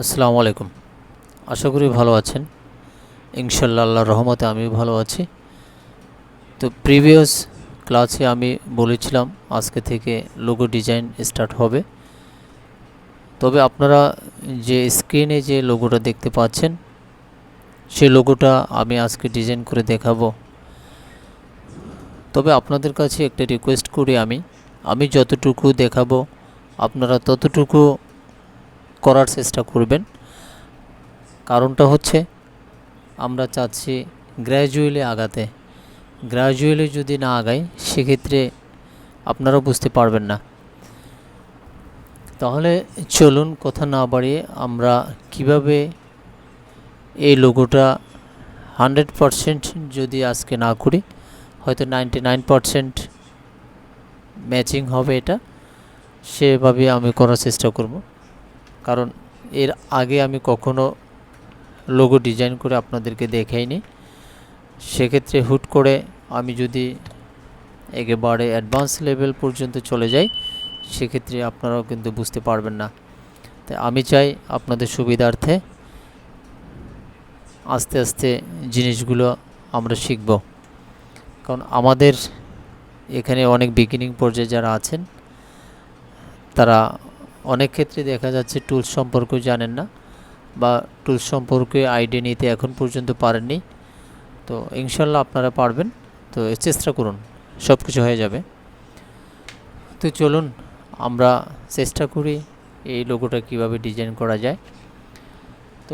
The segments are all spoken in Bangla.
আসসালামু আলাইকুম। আশা করি ভালো আছেন। ইনশাআল্লাহ আল্লাহর রহমতে আমি ভালো আছি। তো প্রিভিয়াস ক্লাসে আমি বলেছিলাম আজকে থেকে লোগো ডিজাইন স্টার্ট হবে। তবে আপনারা যে স্ক্রিনে যে লোগোটা দেখতে পাচ্ছেন সেই লোগোটা আমি আজকে ডিজাইন করে দেখাবো। তবে আপনাদের কাছে একটা রিকোয়েস্ট করি, আমি যতটুকু দেখাবো আপনারা ততটুকু করার চেষ্টা করবেন। কারণটা হচ্ছে আমরা চাচ্ছি গ্র্যাজুয়ালি আগাতে। গ্র্যাজুয়ালি যদি না আগাই সেক্ষেত্রে আপনারা বুঝতে পারবেন না। তাহলে চলুন কথা না বাড়িয়ে আমরা কিভাবে এই লোগোটা 100% যদি আজকে না করি হয়তো 99% ম্যাচিং হবে, এটা সেভাবে আমি করার চেষ্টা করব। কারণ এর আগে আমি কখনো লোগো ডিজাইন করে আপনাদেরকে দেখাইনি। সেক্ষেত্রে হুট করে আমি যদি একেবারে অ্যাডভান্স লেভেল পর্যন্ত চলে যাই সেক্ষেত্রে আপনারাও কিন্তু বুঝতে পারবেন না। তাই আমি চাই আপনাদের সুবিধার্থে আস্তে আস্তে জিনিসগুলো আমরা শিখব। কারণ আমাদের এখানে অনেক বিগিনিং পর্যায়ে যারা আছেন তারা অনেক ক্ষেত্রে দেখা যাচ্ছে টুলস সম্পর্কে জানেন না বা টুলস সম্পর্কে আইডিয়া নিতে এখন পর্যন্ত পারেননি। তো ইনশাল্লাহ আপনারা পারবেন। তো চেষ্টা করুন, সব কিছু হয়ে যাবে। তো চলুন আমরা চেষ্টা করি এই লোগোটা কিভাবে ডিজাইন করা যায়। তো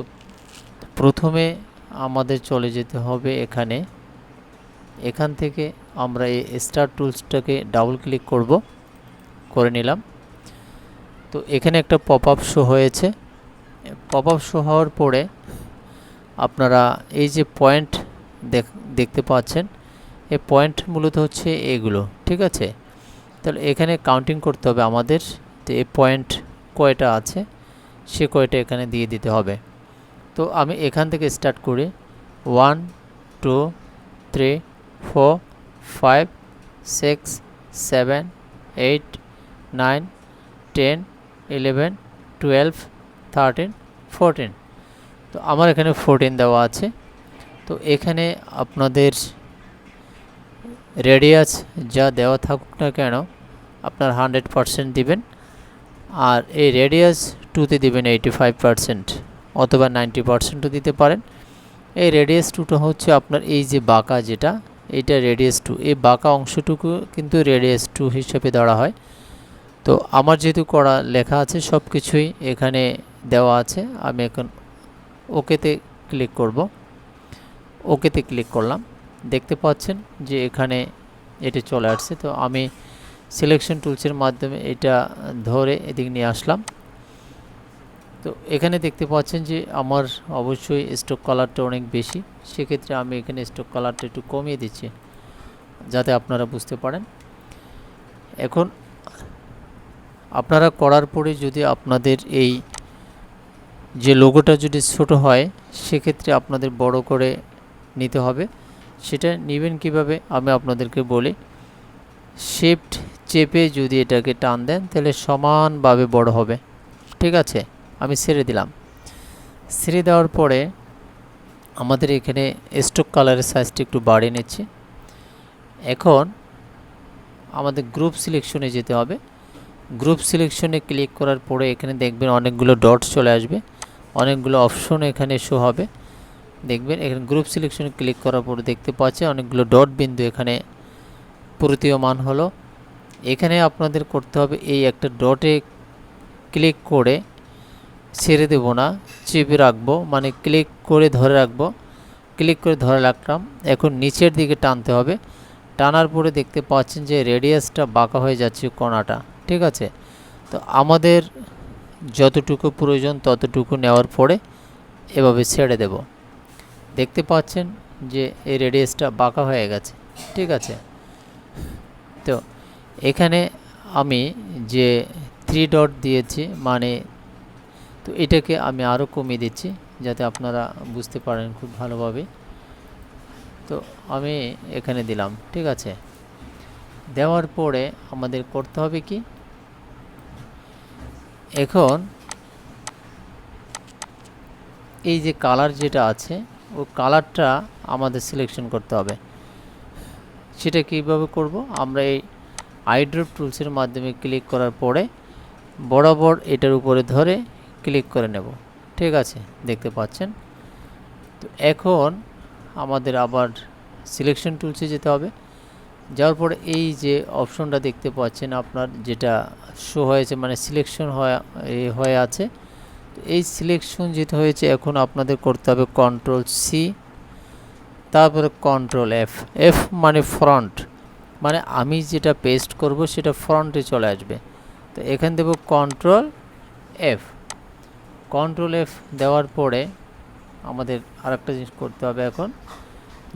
প্রথমে আমাদের চলে যেতে হবে এখান থেকে আমরা এই স্টার টুলসটাকে ডাবল ক্লিক করে নিলাম। তো এখানে একটা পপ আপ শো হয়েছে। পপ আপ শো হওয়ার পরে আপনারা এই যে পয়েন্ট দেখতে পাচ্ছেন, এই পয়েন্ট মূলত হচ্ছে এগুলো, ঠিক আছে। তাহলে এখানে কাউন্টিং করতে হবে আমাদের, তো এই পয়েন্ট কয়টা আছে সে কয়টা এখানে দিয়ে দিতে হবে। তো আমি এখান থেকে স্টার্ট করি 1 2 3 4 5 6 7 8 9 10 11 12 13 14। তো আমার এখানে 14 দেওয়া আছে। তো এখানে আপনাদের রেডিয়াস যা দেওয়া থাকুক না কেন আপনার 100% দিবেন, আর এই রেডিয়াস 2তে দিবেন 85% অথবা 90%ও দিতে পারেন। এই রেডিয়াস 2টা হচ্ছে আপনার এই যে বাঁকা যেটা, এটা রেডিয়াস 2, এই বাঁকা অংশটুকু কিন্তু রেডিয়াস 2 হিসেবে ধরা হয়। তো আমার যেহেতু করা লেখা আছে সব কিছুই এখানে দেওয়া আছে, আমি এখন ওকেতে ক্লিক করব। ওকেতে ক্লিক করলাম, দেখতে পাচ্ছেন যে এখানে এটা চলে আসছে। তো আমি সিলেকশন টুলসের মাধ্যমে এটা ধরে এদিকে নিয়ে আসলাম। তো এখানে দেখতে পাচ্ছেন যে আমার অবশ্যই স্ট্রোক কালারটা অনেক বেশি, সেক্ষেত্রে আমি এখানে স্ট্রোক কালারটা একটু কমিয়ে দিচ্ছি যাতে আপনারা বুঝতে পারেন। এখন আপনারা করার পরে যদি আপনাদের এই যে লোগোটা যদি ছোট হয় সেক্ষেত্রে আপনাদের বড় করে নিতে হবে। সেটা নেবেন কিভাবে আমি আপনাদেরকে বলি। শিফট চেপে যদি এটাকে টান দেন তাহলে সমানভাবে বড় হবে, ঠিক আছে। আমি ছেড়ে দিলাম। ছেড়ে দেওয়ার পরে আমাদের এখানে স্ট্রোক কালারের সাইজটা একটু বাড়িয়ে নিচ্ছি। এখন আমাদের গ্রুপ সিলেকশনে যেতে হবে। গ্রুপ সিলেকশনে ক্লিক করার পরে এখানে দেখবেন অনেকগুলো ডট চলে আসবে, অনেকগুলো অপশন এখানে শো হবে। দেখবেন এখানে গ্রুপ সিলেকশনে ক্লিক করার পরে দেখতে পাচ্ছেন অনেকগুলো ডট বিন্দু এখানে প্রতীয়মান হলো। এখানে আপনাদের করতে হবে এই একটা ডটে ক্লিক করে ছেড়ে দেব না, চেপে রাখবো, মানে ক্লিক করে ধরে রাখবো। ক্লিক করে ধরে রাখলাম, এখন নিচের দিকে টানতে হবে। টানার পরে দেখতে পাচ্ছেন যে রেডিয়াসটা বাঁকা হয়ে যাচ্ছে কোণাটা, ঠিক আছে। তো আমাদের যতটুকু প্রয়োজন ততটুকু নেওয়ার পরে এভাবে ছেড়ে দেব। দেখতে পাচ্ছেন যে এই রেডিয়াসটা বাঁকা হয়ে গেছে, ঠিক আছে। তো এখানে আমি যে 3 ডট দিয়েছি মানে, তো এটাকে আমি আরও কমিয়ে দিচ্ছি যাতে আপনারা বুঝতে পারেন খুব ভালোভাবে। তো আমি এখানে দিলাম, ঠিক আছে। দেওয়ার পরে আমাদের করতে হবে কি, এখন এই যে কালার যেটা আছে ও কালারটা আমাদের সিলেকশন করতে হবে। সেটা কীভাবে করব? আমরা এই আইড্রপ টুলসের মাধ্যমে ক্লিক করার পরে বরাবর এটার উপরে ধরে ক্লিক করে নেব। ঠিক আছে, দেখতে পাচ্ছেন। তো এখন আমাদের আবার সিলেকশন টুলসে যেতে হবে। যাওয়ার পরে এই যে অপশনটা দেখতে পাচ্ছেন আপনার, যেটা শো হয়েছে মানে সিলেকশন হয়ে আছে, তো এই সিলেকশন যেটা হয়েছে এখন আপনাদের করতে হবে কন্ট্রোল সি, তারপরে কন্ট্রোল এফ। এফ মানে ফ্রন্ট, মানে আমি যেটা পেস্ট করব সেটা ফ্রন্টে চলে আসবে। তো এখান দেব কন্ট্রোল এফ। কন্ট্রোল এফ দেওয়ার পরে আমাদের আরেকটা জিনিস করতে হবে এখন,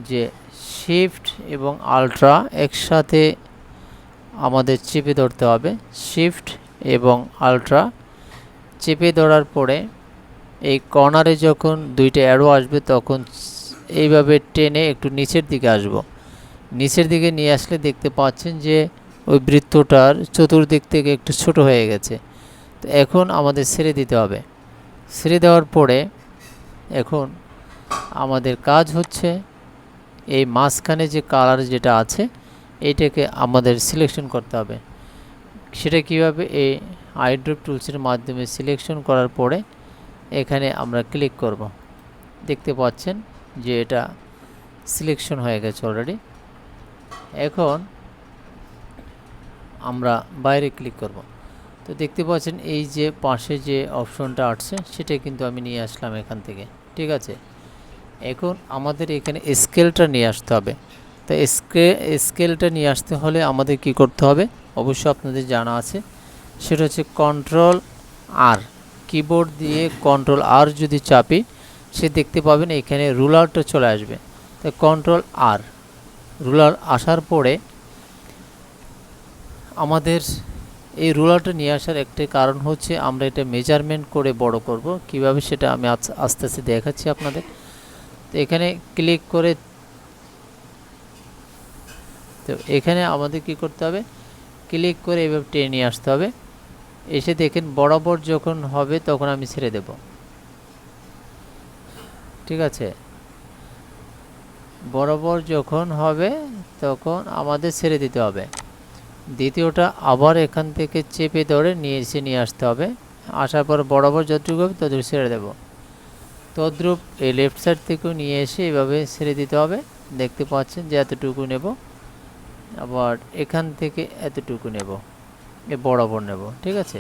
যে শিফট এবং আলট্রা একসাথে আমাদের চেপে ধরতে হবে। শিফট এবং আলট্রা চেপে ধরার পরে এই কর্নারে যখন দুইটা অ্যারো আসবে তখন এইভাবে টেনে একটু নিচের দিকে আসব। নিচের দিকে নিয়ে আসলে দেখতে পাচ্ছেন যে ওই বৃত্তটার চতুর্দিক থেকে একটু ছোট হয়ে গেছে। তো এখন আমাদের ছেড়ে দিতে হবে। ছেড়ে দেওয়ার পরে এখন আমাদের কাজ হচ্ছে এই মাঝখানে যে কালার যেটা আছে এইটাকে আমাদের সিলেকশন করতে হবে। সেটা কীভাবে? এই আইড্রপ টুলসের মাধ্যমে সিলেকশন করার পরে এখানে আমরা ক্লিক করব। দেখতে পাচ্ছেন যে এটা সিলেকশন হয়ে গেছে অলরেডি। এখন আমরা বাইরে ক্লিক করব। তো দেখতে পাচ্ছেন এই যে পাশে যে অপশনটা আসছে সেটা কিন্তু আমি নিয়ে আসলাম এখান থেকে। ঠিক আছে, এখন আমাদের এখানে স্কেলটা নিয়ে আসতে হবে। তো স্কেলটা নিয়ে আসতে হলে আমাদের কি করতে হবে? অবশ্যই আপনাদের জানা আছে, সেটা হচ্ছে কন্ট্রোল আর। কিবোর্ড দিয়ে কন্ট্রোল আর যদি চাপি, সে দেখতে পাবেন এখানে রুলারটা চলে আসবে। তো কন্ট্রোল আর, রুলার আসার পরে আমাদের এই রুলারটা নিয়ে আসার একটি কারণ হচ্ছে আমরা এটা মেজারমেন্ট করে বড় করব। কিভাবে সেটা আমি আস্তে আস্তে দেখাচ্ছি আপনাদের। তো এখানে ক্লিক করে, তো এখানে আমাদের কি করতে হবে? ক্লিক করে এভাবে টেনে নিয়ে আসতে হবে। এসে দেখেন বরাবর যখন হবে তখন আমি ছেড়ে দেব। ঠিক আছে, বরাবর যখন হবে তখন আমাদের ছেড়ে দিতে হবে। দ্বিতীয়টা আবার এখান থেকে চেপে ধরে নিয়ে আসতে হবে। আসার পর বরাবর যতটুকু হবে ততটুকু ছেড়ে দেব। তদ্রূপ এই লেফট সাইড থেকেও নিয়ে এসে এভাবে ছেড়ে দিতে হবে। দেখতে পাচ্ছেন যে এতটুকু নেব, আবার এখান থেকে এতটুকু নেব, এ বরাবর নেব। ঠিক আছে,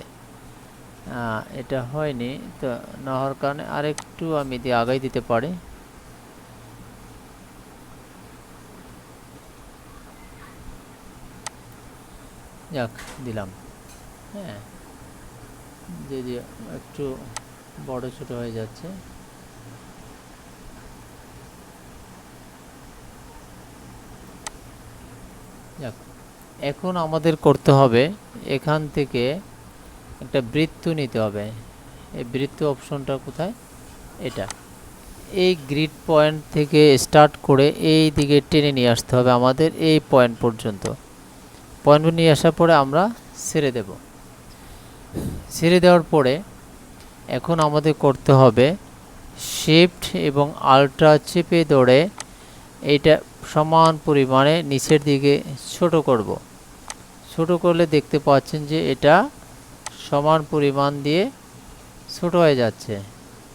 এটা হয়নি, তো না হওয়ার কারণে আরেকটু আমি আগাই দিতে পারি। যাক, দিলাম। হ্যাঁ, যদি একটু বড় ছোট হয়ে যাচ্ছে। যাক, এখন আমাদের করতে হবে এখান থেকে একটা বৃত্ত নিতে হবে। এই বৃত্ত অপশনটা কোথায়? এটা। এই গ্রিড পয়েন্ট থেকে স্টার্ট করে এই দিকে টেনে নিয়ে আসতে হবে আমাদের এই পয়েন্ট পর্যন্ত। পয়েন্ট নিয়ে আসার পরে আমরা ছেড়ে দেব। ছেড়ে দেওয়ার পরে এখন আমাদের করতে হবে শিফট এবং আলট্রা চেপে ধরে এইটা সমান পরিমাণে নিচের দিকে ছোট করব। ছোট করলে দেখতে পাচ্ছেন যে এটা সমান পরিমাণ দিয়ে ছোট হয়ে যাচ্ছে।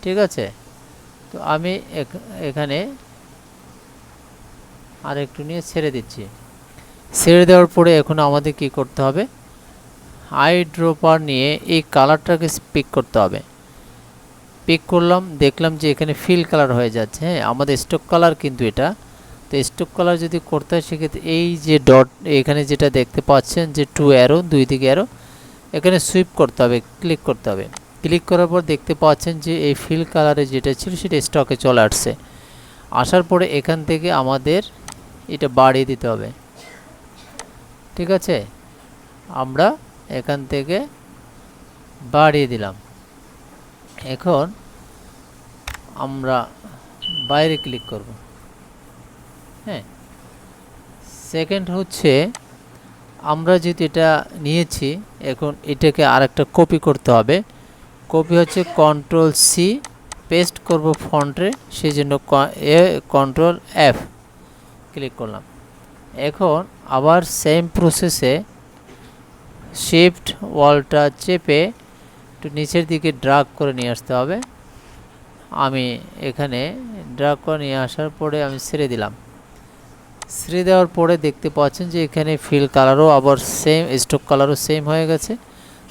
ঠিক আছে, তো আমি এখানে আর একটু নিয়ে ছেড়ে দিচ্ছি। ছেড়ে দেওয়ার পরে এখন আমাদের কি করতে হবে? আইড্রপার নিয়ে এই কালারটাকে পিক করতে হবে। পিক করলাম, দেখলাম যে এখানে ফিল কালার হয়ে যাচ্ছে। হ্যাঁ, আমাদের স্টক কালার কিন্তু এটা। তো স্টক কালার যদি করতে হয় সেক্ষেত্রে এই যে ডট এখানে যেটা দেখতে পাচ্ছেন যে টু অ্যারো, দুই দিকে অ্যারো, এখানে সুইপ করতে হবে, ক্লিক করতে হবে। ক্লিক করার পর দেখতে পাচ্ছেন যে এই ফিল কালারে যেটা ছিল সেটা স্টকে চলে আসছে। আসার পরে এখান থেকে আমাদের এটা বাড়িয়ে দিতে হবে। ঠিক আছে, আমরা এখান থেকে বাড়িয়ে দিলাম। এখন আমরা বাইরে ক্লিক করব। হ্যাঁ, সেকেন্ড হচ্ছে আমরা যেহেতু এটা নিয়েছি, এখন এটাকে আরেকটা কপি করতে হবে। কপি হচ্ছে কন্ট্রোল সি, পেস্ট করব ফন্টে, সেই জন্য কন্ট্রোল এফ ক্লিক করলাম। এখন আবার সেম প্রসেসে শিফট ওয়ালটা চেপে একটু নিচের দিকে ড্রাগ করে নিয়ে আসতে হবে। আমি এখানে ড্রাগ করে নিয়ে আসার পরে আমি ছেড়ে দিলাম। ছেড়ে দেওয়ার পরে দেখতে পাচ্ছেন যে এখানে ফিল কালারও আবার সেম, স্ট্রোক কালারও সেম হয়ে গেছে।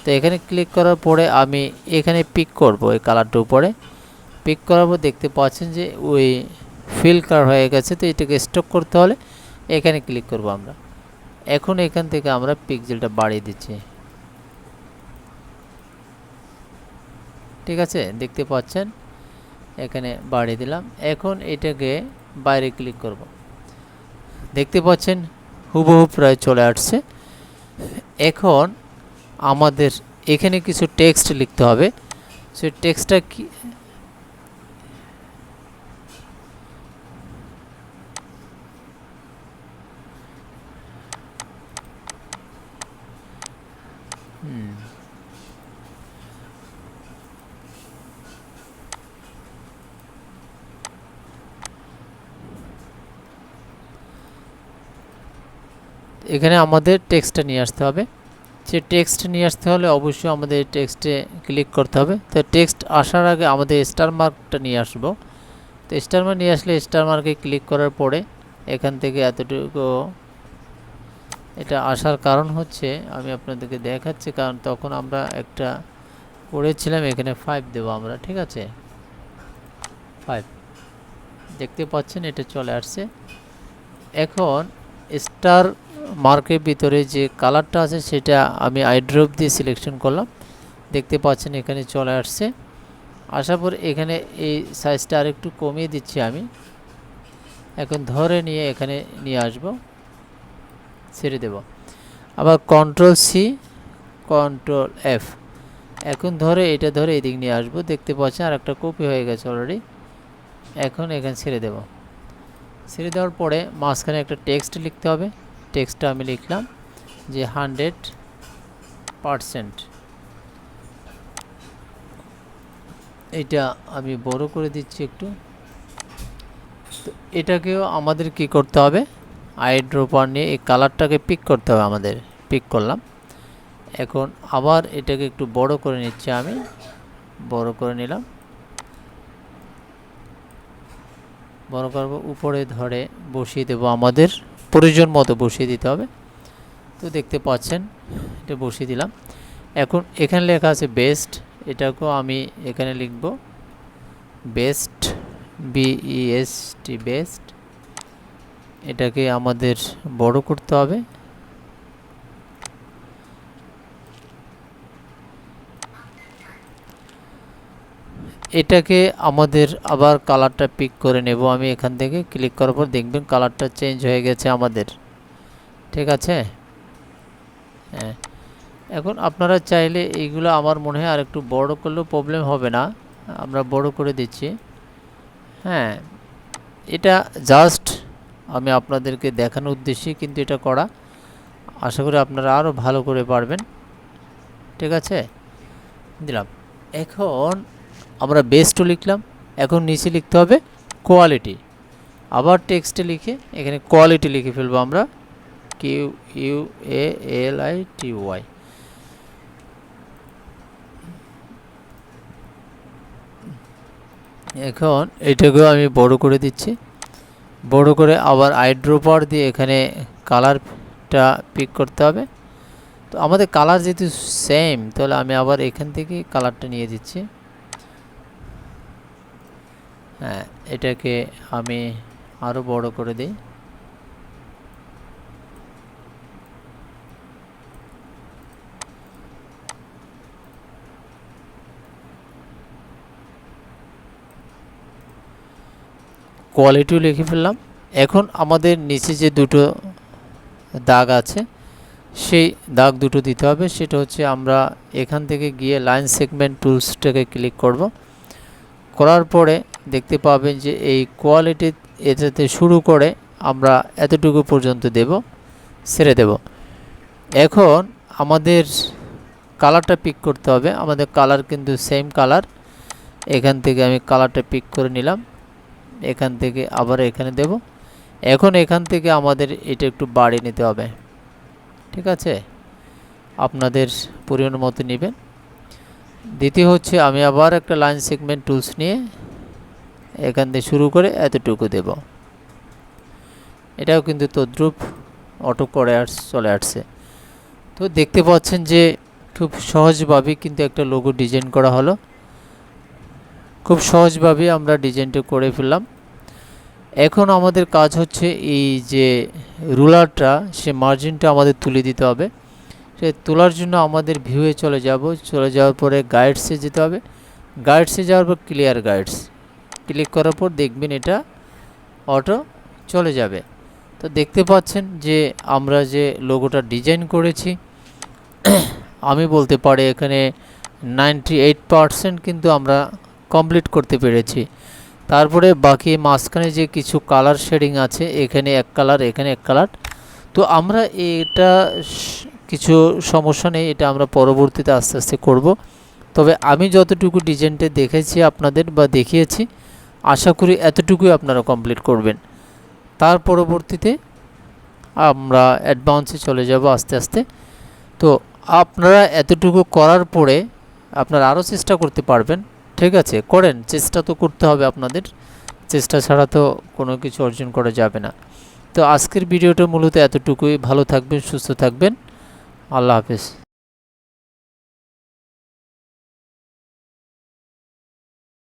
তো এখানে ক্লিক করার পরে আমি এখানে পিক করব এই কালারটা উপরে। পিক করার পর দেখতে পাচ্ছেন যে ওই ফিল কালার হয়ে গেছে। তো এটাকে স্টক করতে হলে এখানে ক্লিক করব আমরা। এখন এখান থেকে আমরা পিক্সেলটা বাড়িয়ে দিচ্ছি, ঠিক আছে, দেখতে পাচ্ছেন এখানে বাড়িয়ে দিলাম। এখন এটাকে বাইরে ক্লিক করব, দেখতে পাচ্ছেন হুবহু প্রায় চলে আসছে। এখন আমাদের এখানে কিছু টেক্সট লিখতে হবে। সেই টেক্সটটা কি, এখানে আমাদের টেক্সটটা নিয়ে আসতে হবে। সে টেক্সট নিয়ে আসতে হলে অবশ্যই আমাদের টেক্সটে ক্লিক করতে হবে। তো টেক্সট আসার আগে আমাদের স্টার মার্কটা নিয়ে আসবো। তো স্টার মার্ক নিয়ে আসলে স্টার মার্কে ক্লিক করার পরে এখান থেকে এতটুকু, এটা আসার কারণ হচ্ছে আমি আপনাদেরকে দেখাচ্ছি, কারণ তখন আমরা একটা করেছিলাম, এখানে 5 দেবো আমরা, ঠিক আছে, 5 দেখতে পাচ্ছেন এটা চলে আসছে। এখন স্টার মার্কের ভিতরে যে কালারটা আছে সেটা আমি আইড্রপ দিয়ে সিলেকশন করলাম, দেখতে পাচ্ছেন এখানে চলে আসছে। আসার পর এখানে এই সাইজটা আরেকটু কমিয়ে দিচ্ছি আমি। এখন ধরে নিয়ে এখানে নিয়ে আসব, ছেড়ে দেব। আবার কন্ট্রোল সি, কন্ট্রোল এফ, এখন ধরে এটা ধরে এদিক নিয়ে আসবো। দেখতে পাচ্ছেন আর একটা কপি হয়ে গেছে অলরেডি। এখন এখানে ছেড়ে দেব। ছেড়ে দেওয়ার পরে মাঝখানে একটা টেক্সট লিখতে হবে। টেক্সটটা আমি লিখলাম যে 100%। এটা আমি বড় করে দিচ্ছি একটু। তো এটাকেও আমাদের কি করতে হবে, আইড্রপার নিয়ে এই কালারটাকে পিক করতে হবে আমাদের। পিক করলাম। এখন আবার এটাকে একটু বড় করে নিচ্ছি আমি, বড় করে নিলাম। বড় করব, উপরে ধরে বসিয়ে দেব, আমাদের প্রয়োজন মতো বসিয়ে দিতে হবে। তো দেখতে পাচ্ছেন এটা বসিয়ে দিলাম। এখন এখানে লেখা আছে বেস্ট, এটাকেও আমি এখানে লিখব বেস্ট, BEST বেস্ট। এটাকে আমাদের বড় করতে হবে। এটাকে আমাদের আবার কালারটা পিক করে নেব আমি। এখান থেকে ক্লিক করার পর দেখবেন কালারটা চেঞ্জ হয়ে গেছে আমাদের, ঠিক আছে। হ্যাঁ, এখন আপনারা চাইলে এইগুলো আমার মনে হয় আর একটু বড় করলেও প্রবলেম হবে না, আমরা বড় করে দিচ্ছি। হ্যাঁ, এটা জাস্ট আমি আপনাদেরকে দেখানোর উদ্দেশ্যে কিন্তু এটা করা, আশা করি আপনারা আরও ভালো করে পারবেন, ঠিক আছে, দিলাম। এখন আমরা বেস্টও লিখলাম। এখন নিচে লিখতে হবে কোয়ালিটি। আবার টেক্সটে লিখে এখানে কোয়ালিটি লিখে ফেলবো আমরা, QUALITY। এখন এটাকেও আমি বড় করে দিচ্ছি। বড় করে আবার আইড্রপার দিয়ে এখানে কালারটা পিক করতে হবে। তো আমাদের কালার যেহেতু সেম, তাহলে আমি আবার এখান থেকে কালারটা নিয়ে দিচ্ছি। হ্যাঁ, এটাকে আমি আরও বড় করে দিই। কোয়ালিটিও লিখে ফেললাম। এখন আমাদের নিচে যে দুটো দাগ আছে সেই দাগ দুটো দিতে হবে। সেটা হচ্ছে আমরা এখান থেকে গিয়ে লাইন সেগমেন্ট টুলসটাকে ক্লিক করব। করার পরে দেখতে পাবেন যে এই কোয়ালিটি এটাতে শুরু করে আমরা এতটুকু পর্যন্ত দেব, ছেড়ে দেব। এখন আমাদের কালারটা পিক করতে হবে। আমাদের কালার কিন্তু সেম কালার, এখান থেকে আমি কালারটা পিক করে নিলাম, এখান থেকে আবার এখানে দেব। এখন এখান থেকে আমাদের এটা একটু বাড়িয়ে নিতে হবে, ঠিক আছে, আপনাদের পরিমাণ মতো নেবেন। দ্বিতীয় হচ্ছে আমি আবার একটা লাইন সেগমেন্ট টুলস নিয়ে এখান থেকে শুরু করে এতটুকু দেব। এটাও কিন্তু তদ্রূপ অটো করে চলে আসছে। তো দেখতে পাচ্ছেন যে খুব সহজভাবে কিন্তু একটা লোগো ডিজাইন করা হলো। খুব সহজভাবে আমরা ডিজাইনটা করে ফেললাম। এখন আমাদের কাজ হচ্ছে এই যে রুলারটা, সে মার্জিনটা আমাদের তুলে দিতে হবে। সে তোলার জন্য আমাদের ভিউয়ে চলে যাওয়ার পরে গাইডসে যেতে হবে। গাইডসে যাওয়ার পর ক্লিয়ার গাইডস ক্লিক করার পর দেখবেন এটা অটো চলে যাবে। তো দেখতে পাচ্ছেন যে আমরা যে লোগোটা ডিজাইন করেছি, আমি বলতে পারি এখানে 98% কিন্তু আমরা কমপ্লিট করতে পেরেছি। তারপরে বাকি মাঝখানে যে কিছু কালার শেডিং আছে, এখানে এক কালার, এখানে এক কালার, তো আমরা এটা কিছু সমস্যা নেই, এটা আমরা পরবর্তীতে আস্তে আস্তে করব। তবে আমি যতটুকু ডিজাইনটা দেখেছি আপনাদের বা দেখিয়েছি, আশা করি এতটুকুই আপনারা কমপ্লিট করবেন। তার পরবর্তীতে আমরা অ্যাডভান্সে চলে যাব আস্তে আস্তে। তো আপনারা এতটুকু করার পরে আপনারা আরও চেষ্টা করতে পারবেন, ঠিক আছে, করেন, চেষ্টা তো করতে হবে আপনাদের, চেষ্টা ছাড়া তো কোনো কিছু অর্জন করা যাবে না। তো আজকের ভিডিওটা মূলত এতটুকুই। ভালো থাকবেন, সুস্থ থাকবেন, আল্লাহ হাফেজ।